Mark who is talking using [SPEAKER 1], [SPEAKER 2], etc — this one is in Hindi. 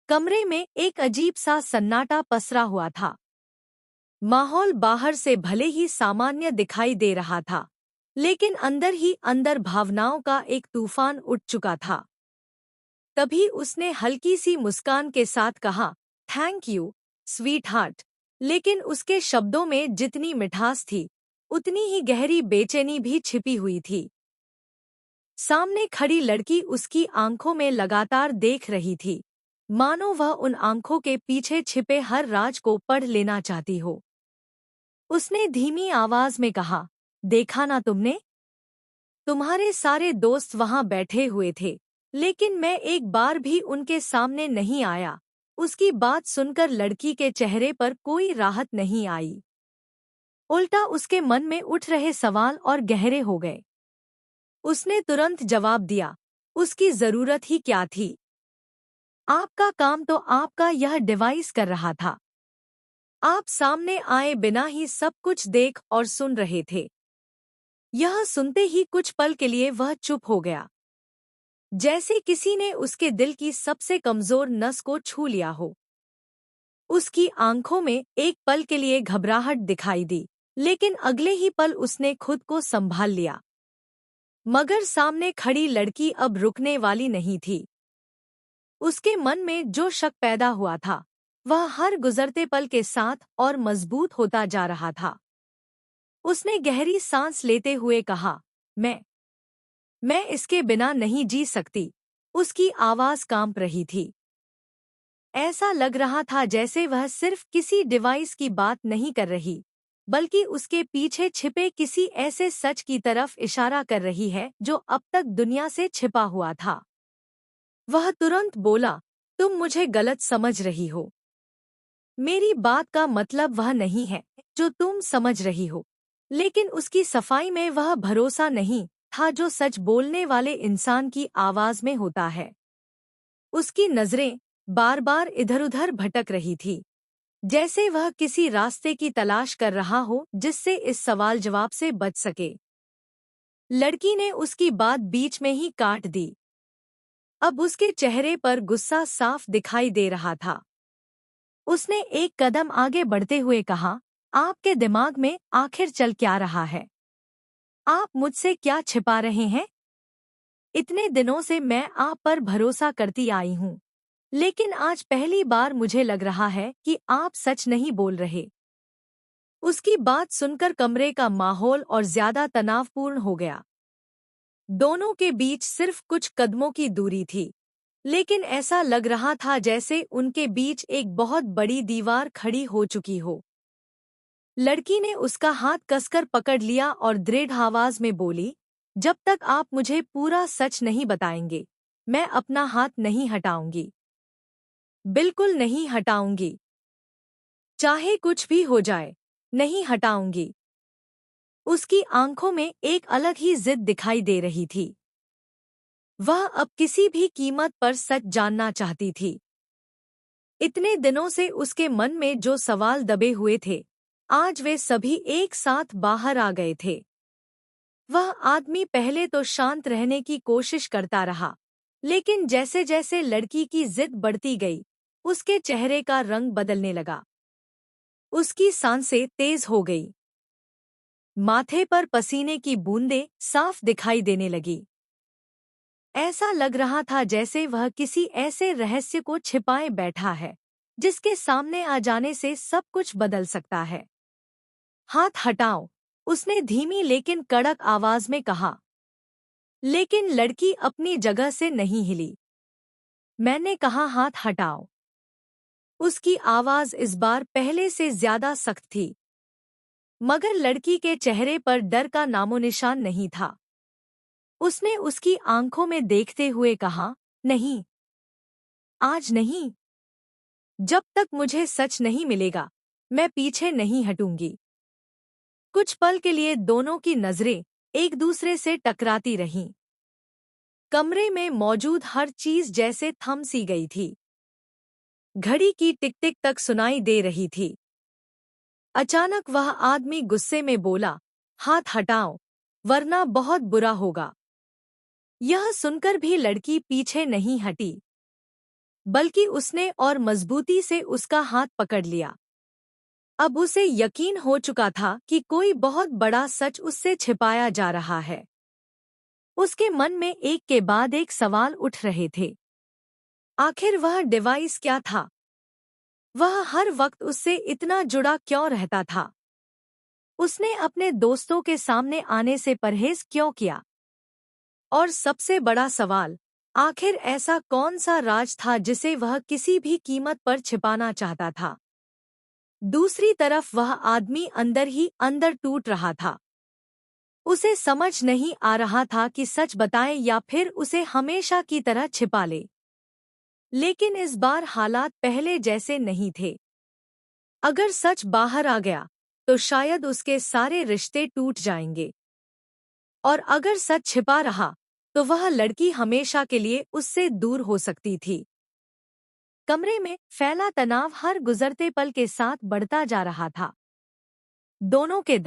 [SPEAKER 1] कमरे में एक अजीब सा सन्नाटा पसरा हुआ था। माहौल बाहर से भले ही सामान्य दिखाई दे रहा था, लेकिन अंदर ही अंदर भावनाओं का एक तूफान उठ चुका था। तभी उसने हल्की सी मुस्कान के साथ कहा, थैंक यू, स्वीट हार्ट। लेकिन उसके शब्दों में जितनी मिठास थी, उतनी ही गहरी बेचैनी भी छिपी हुई थी। सामने खड़ी लड़की उसकी आंखों में लगातार देख रही थी, मानो वह उन आंखों के पीछे छिपे हर राज को पढ़ लेना चाहती हो। उसने धीमी आवाज में कहा, देखा ना तुमने? तुम्हारे सारे दोस्त वहां बैठे हुए थे, लेकिन मैं एक बार भी उनके सामने नहीं आया। उसकी बात सुनकर लड़की के चेहरे पर कोई राहत नहीं आई। उल्टा उसके मन में उठ रहे सवाल और गहरे हो गए। उसने तुरंत जवाब दिया, उसकी जरूरत ही क्या थी? आपका काम तो आपका यह डिवाइस कर रहा था। आप सामने आए बिना ही सब कुछ देख और सुन रहे थे। यह सुनते ही कुछ पल के लिए वह चुप हो गया, जैसे किसी ने उसके दिल की सबसे कमजोर नस को छू लिया हो। उसकी आंखों में एक पल के लिए घबराहट दिखाई दी, लेकिन अगले ही पल उसने खुद को संभाल लिया। मगर सामने खड़ी लड़की अब रुकने वाली नहीं थी। उसके मन में जो शक पैदा हुआ था, वह हर गुजरते पल के साथ और मजबूत होता जा रहा था। उसने गहरी सांस लेते हुए कहा, मैं इसके बिना नहीं जी सकती। उसकी आवाज कांप रही थी। ऐसा लग रहा था जैसे वह सिर्फ किसी डिवाइस की बात नहीं कर रही, बल्कि उसके पीछे छिपे किसी ऐसे सच की तरफ इशारा कर रही है जो अब तक दुनिया से छिपा हुआ था। वह तुरंत बोला, तुम मुझे गलत समझ रही हो। मेरी बात का मतलब वह नहीं है जो तुम समझ रही हो। लेकिन उसकी सफाई में वह भरोसा नहीं था जो सच बोलने वाले इंसान की आवाज में होता है। उसकी नजरें बार बार इधर-उधर भटक रही थी, जैसे वह किसी रास्ते की तलाश कर रहा हो जिससे इस सवाल जवाब से बच सके। लड़की ने उसकी बात बीच में ही काट दी। अब उसके चेहरे पर गुस्सा साफ दिखाई दे रहा था। उसने एक कदम आगे बढ़ते हुए कहा, आपके दिमाग में आखिर चल क्या रहा है? आप मुझसे क्या छिपा रहे हैं? इतने दिनों से मैं आप पर भरोसा करती आई हूँ, लेकिन आज पहली बार मुझे लग रहा है कि आप सच नहीं बोल रहे। उसकी बात सुनकर कमरे का माहौल और ज्यादा तनावपूर्ण हो गया। दोनों के बीच सिर्फ कुछ कदमों की दूरी थी, लेकिन ऐसा लग रहा था जैसे उनके बीच एक बहुत बड़ी दीवार खड़ी हो चुकी हो। लड़की ने उसका हाथ कसकर पकड़ लिया और दृढ़ आवाज में बोली, जब तक आप मुझे पूरा सच नहीं बताएंगे, मैं अपना हाथ नहीं हटाऊंगी। बिल्कुल नहीं हटाऊंगी। चाहे कुछ भी हो जाए, नहीं हटाऊंगी। उसकी आंखों में एक अलग ही जिद दिखाई दे रही थी। वह अब किसी भी कीमत पर सच जानना चाहती थी। इतने दिनों से उसके मन में जो सवाल दबे हुए थे, आज वे सभी एक साथ बाहर आ गए थे। वह आदमी पहले तो शांत रहने की कोशिश करता रहा, लेकिन जैसे जैसे लड़की की जिद बढ़ती गई, उसके चेहरे का रंग बदलने लगा। उसकी सांसें तेज हो गई। माथे पर पसीने की बूंदें साफ दिखाई देने लगी। ऐसा लग रहा था जैसे वह किसी ऐसे रहस्य को छिपाए बैठा है, जिसके सामने आ जाने से सब कुछ बदल सकता है। हाथ हटाओ, उसने धीमी लेकिन कड़क आवाज में कहा। लेकिन लड़की अपनी जगह से नहीं हिली। मैंने कहा हाथ हटाओ। उसकी आवाज इस बार पहले से ज्यादा सख्त थी, मगर लड़की के चेहरे पर डर का नामोनिशान नहीं था। उसने उसकी आंखों में देखते हुए कहा, नहीं, आज नहीं। जब तक मुझे सच नहीं मिलेगा, मैं पीछे नहीं हटूंगी। कुछ पल के लिए दोनों की नजरें एक दूसरे से टकराती रहीं। कमरे में मौजूद हर चीज जैसे थम सी गई थी। घड़ी की टिक टिक तक सुनाई दे रही थी। अचानक वह आदमी गुस्से में बोला, हाथ हटाओ, वरना बहुत बुरा होगा। यह सुनकर भी लड़की पीछे नहीं हटी। बल्कि उसने और मजबूती से उसका हाथ पकड़ लिया। अब उसे यकीन हो चुका था कि कोई बहुत बड़ा सच उससे छिपाया जा रहा है। उसके मन में एक के बाद एक सवाल उठ रहे थे। आखिर वह डिवाइस क्या था? वह हर वक्त उससे इतना जुड़ा क्यों रहता था? उसने अपने दोस्तों के सामने आने से परहेज क्यों किया? और सबसे बड़ा सवाल, आखिर ऐसा कौन सा राज था जिसे वह किसी भी कीमत पर छिपाना चाहता था? दूसरी तरफ वह आदमी अंदर ही अंदर टूट रहा था। उसे समझ नहीं आ रहा था कि सच बताए या फिर उसे हमेशा की तरह छिपा ले। लेकिन इस बार हालात पहले जैसे नहीं थे। अगर सच बाहर आ गया तो शायद उसके सारे रिश्ते टूट जाएंगे। और अगर सच छिपा रहा तो वह लड़की हमेशा के लिए उससे दूर हो सकती थी। कमरे में फैला तनाव हर गुजरते पल के साथ बढ़ता जा रहा था। दोनों के